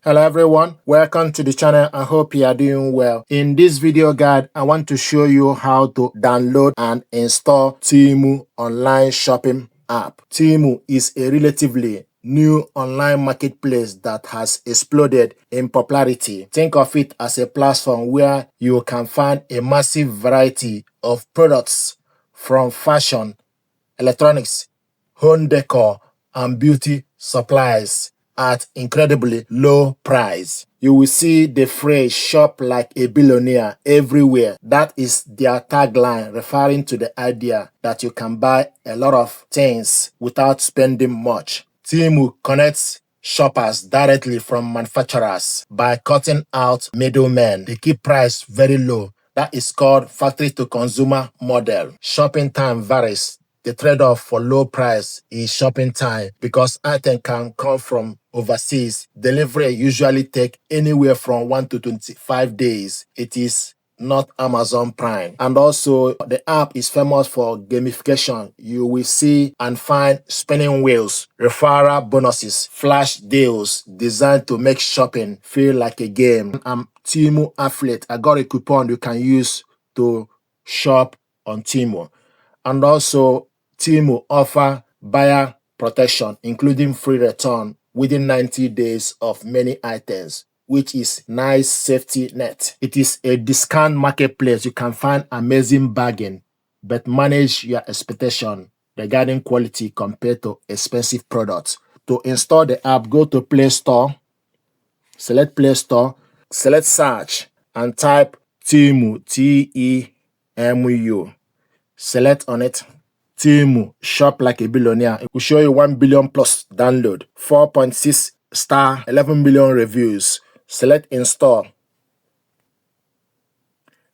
Hello everyone, welcome to the channel. I hope you are doing well. In this video guide, I want to show you how to download and install Temu online shopping app. Temu is a relatively new online marketplace that has exploded in popularity. Think of it as a platform where you can find a massive variety of products from fashion, electronics, home decor, and beauty supplies at incredibly low price. You will see the phrase "shop like a billionaire" everywhere. That is their tagline, referring to the idea that you can buy a lot of things without spending much. Temu connects shoppers directly from manufacturers by cutting out middlemen. They keep price very low. That is called factory to consumer model. Shopping time varies. The trade-off for low price is shopping time because items can come from overseas. Delivery usually take anywhere from 1 to 25 days. It is not Amazon Prime. And also, the app is famous for gamification. You will see and find spinning wheels, referral bonuses, flash deals designed to make shopping feel like a game. I'm Temu affiliate. I got a coupon you can use to shop on Temu. And also, Temu offer buyer protection, including free return within 90 days of many items, which is nice safety net. It is a discount marketplace. You can find amazing bargain, but manage your expectation regarding quality compared to expensive products. To install the app, go to Play Store, select Play Store, select search, and type Temu, Temu. Select on it. Temu, shop like a billionaire. It will show you 1 billion plus download, 4.6 star, 11 million reviews. Select install.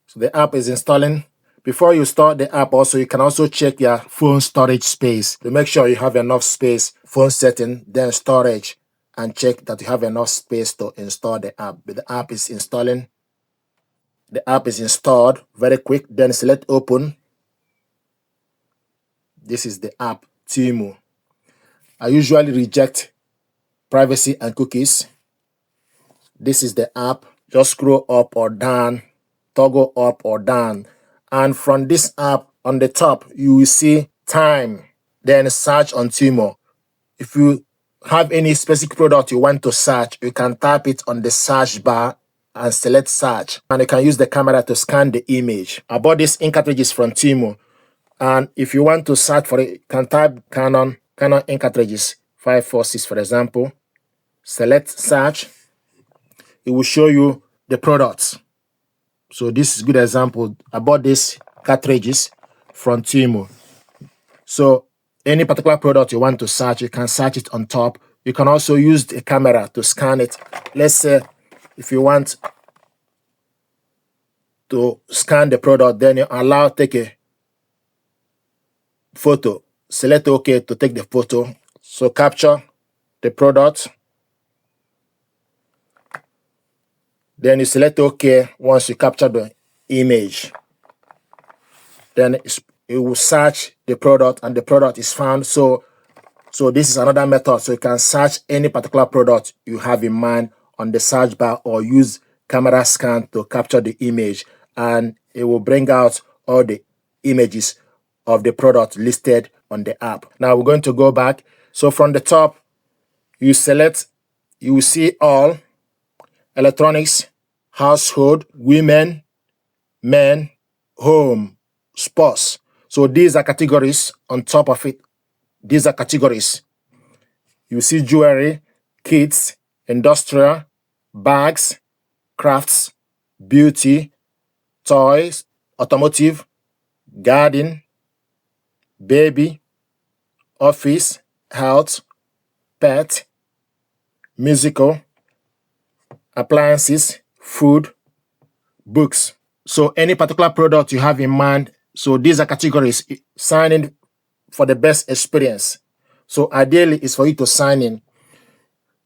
So the app is installing. Before you start the app, also you can also check your phone storage space to make sure you have enough space, phone setting, then storage, and check that you have enough space to install the app. But the app is installing. The app is installed very quick. Then select open. This is the app, Temu. I usually reject privacy and cookies. This is the app. Just scroll up or down, toggle up or down. And from this app, on the top, you will see time. Then search on Temu. If you have any specific product you want to search, you can type it on the search bar and select search. And you can use the camera to scan the image. I bought these ink cartridges from Temu. And if you want to search for it, you can type Canon ink cartridges 546, for example. Select search. It will show you the products. So this is a good example. I bought these cartridges from Temu. So any particular product you want to search, you can search it on top. You can also use the camera to scan it. Let's say if you want to scan the product, then you allow take a photo. Select OK to take the photo. So capture the product. Then you select OK once you capture the image. Then it will search the product and the product is found. So this is another method. So you can search any particular product you have in mind on the search bar or use camera scan to capture the image, and it will bring out all the images of the product listed on the app. Now we're going to go back. So from the top, you select, you will see all electronics, household, women, men, home, sports. So these are categories on top of it. These are categories. You see jewelry, kids, industrial, bags, crafts, beauty, toys, automotive, garden, baby, office, health, pet, musical, appliances, food, books. So any particular product you have in mind, so these are categories. Sign in for the best experience. So ideally, it's for you to sign in.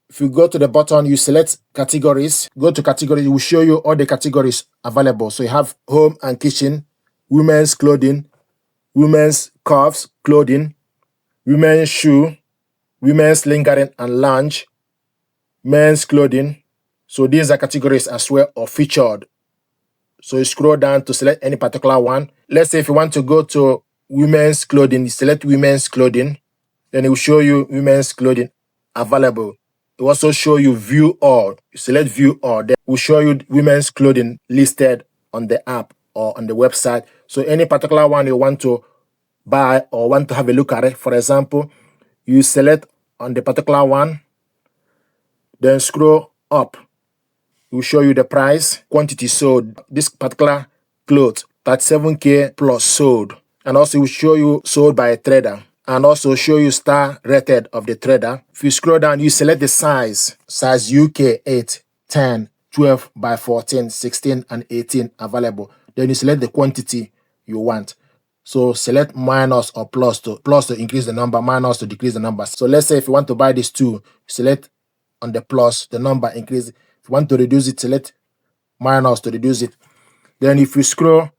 If you go to the button, you select categories, go to categories, it will show you all the categories available. So you have home and kitchen, women's clothing, women's cuffs, clothing, women's shoe, women's lingering and lounge, men's clothing, So these are categories as well or featured. So you scroll down to select any particular one. Let's say if you want to go to women's clothing, you select women's clothing. Then it will show you women's clothing available. It will also show you view all. You select view all. Then it will show you women's clothing listed on the app or on the website. So any particular one you want to buy or want to have a look at it, for example, you select on the particular one, then scroll up. It will show you the price, quantity sold. This particular clothes, 37K plus sold. And also it will show you sold by a trader. And also show you star rated of the trader. If you scroll down, you select the size UK 8, 10, 12 by 14, 16, and 18 available. Then you select the quantity you want. So select minus or plus to increase the number, minus to decrease the number. So let's say if you want to buy this two, select on the plus, the number increase. If you want to reduce it, select minus to reduce it. Then if you scroll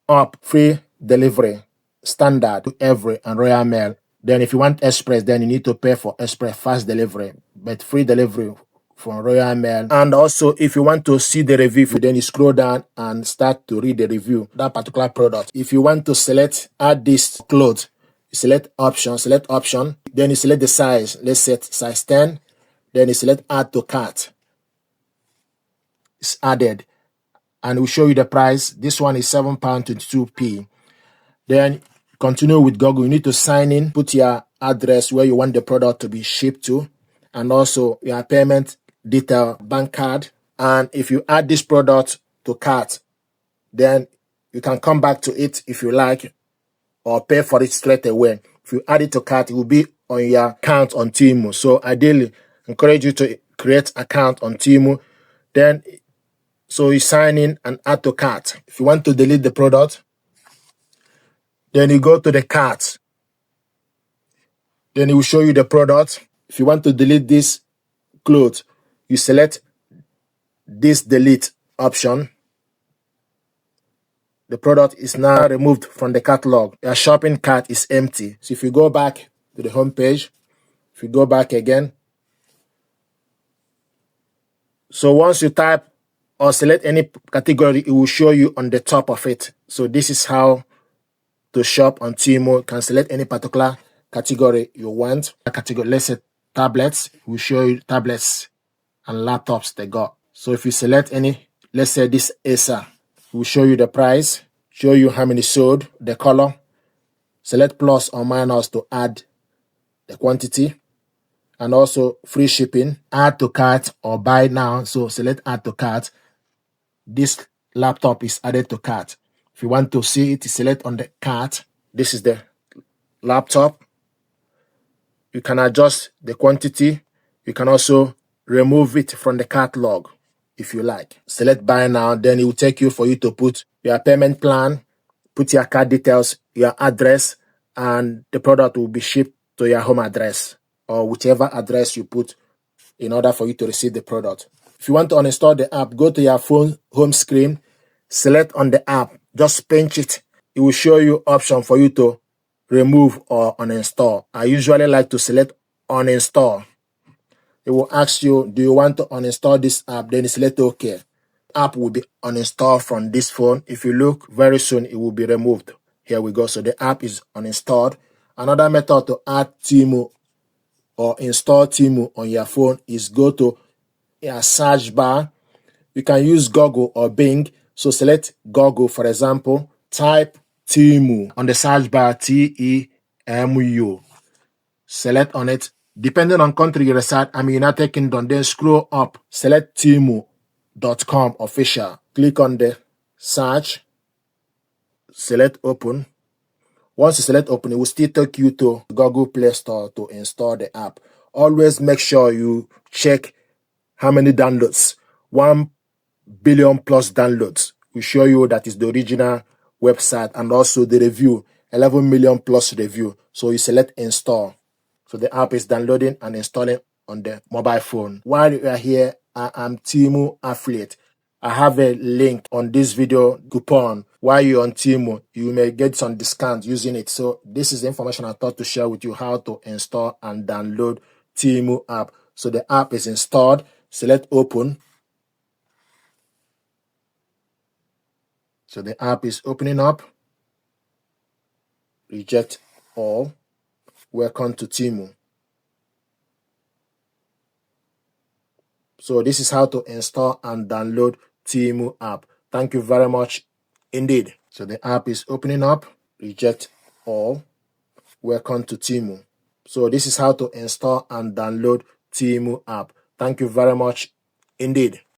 up, free delivery, standard to every and Royal Mail. Then if you want express, then you need to pay for express fast delivery, but free delivery from Royal Mail. And also if you want to see the review, then you scroll down and start to read the review, that particular product. If you want to select, add this clothes, you select option, then you select the size, let's set size 10, then you select add to cart. It's added and it will show you the price. This one is £7.22p. Then continue with Google. You need to sign in, put your address where you want the product to be shipped to, and also your payment detail, bank card. And if you add this product to cart, then you can come back to it if you like, or pay for it straight away. If you add it to cart, it will be on your account on Temu. So ideally, encourage you to create account on Temu. Then, so you sign in and add to cart. If you want to delete the product, then you go to the cart. Then it will show you the product. If you want to delete this clothes, you select this delete option. The product is now removed from the catalog. Your shopping cart is empty. So if you go back to the home page, if you go back again, so once you type or select any category, it will show you on the top of it. So this is how to shop on Temu. You can select any particular category you want. A category, let's say tablets, will show you tablets and laptops they got. So if you select any, let's say this Acer, it will show you the price, show you how many sold, the color, select plus or minus to add the quantity, and also free shipping, add to cart or buy now. So select add to cart. This laptop is added to cart. If you want to see it, select on the cart. This is the laptop. You can adjust the quantity. You can also remove it from the catalog if you like. Select buy now, then it will take you for you to put your payment plan, put your card details, your address, and the product will be shipped to your home address or whichever address you put in order for you to receive the product. If you want to uninstall the app, go to your phone home screen, select on the app, just pinch it. It will show you option for you to remove or uninstall. I usually like to select uninstall. It will ask you, do you want to uninstall this app? Then you select OK. App will be uninstalled from this phone. If you look, very soon it will be removed. Here we go. So the app is uninstalled. Another method to add Temu or install Temu on your phone is go to your search bar. You can use Google or Bing. So select Google, for example, type Temu on the search bar, Temu. Select on it. Depending on country you reside, I'm United Kingdom, then scroll up, select Temu.com official. Click on the search, select open. Once you select open, it will still take you to Google Play Store to install the app. Always make sure you check how many downloads. 1 billion plus downloads will show you that is the original website, and also the review, 11 million plus review. So you select install. So the app is downloading and installing on the mobile phone. While you are here, I am Temu affiliate. I have a link on this video coupon. While you're on Temu, you may get some discount using it. So this is the information I thought to share with you, how to install and download Temu app. So the app is installed. Select open. So the app is opening up. Reject all. Welcome to Temu. So this is how to install and download Temu app. Thank you very much indeed. So the app is opening up. Reject all. Welcome to Temu. So this is how to install and download Temu app. Thank you very much indeed.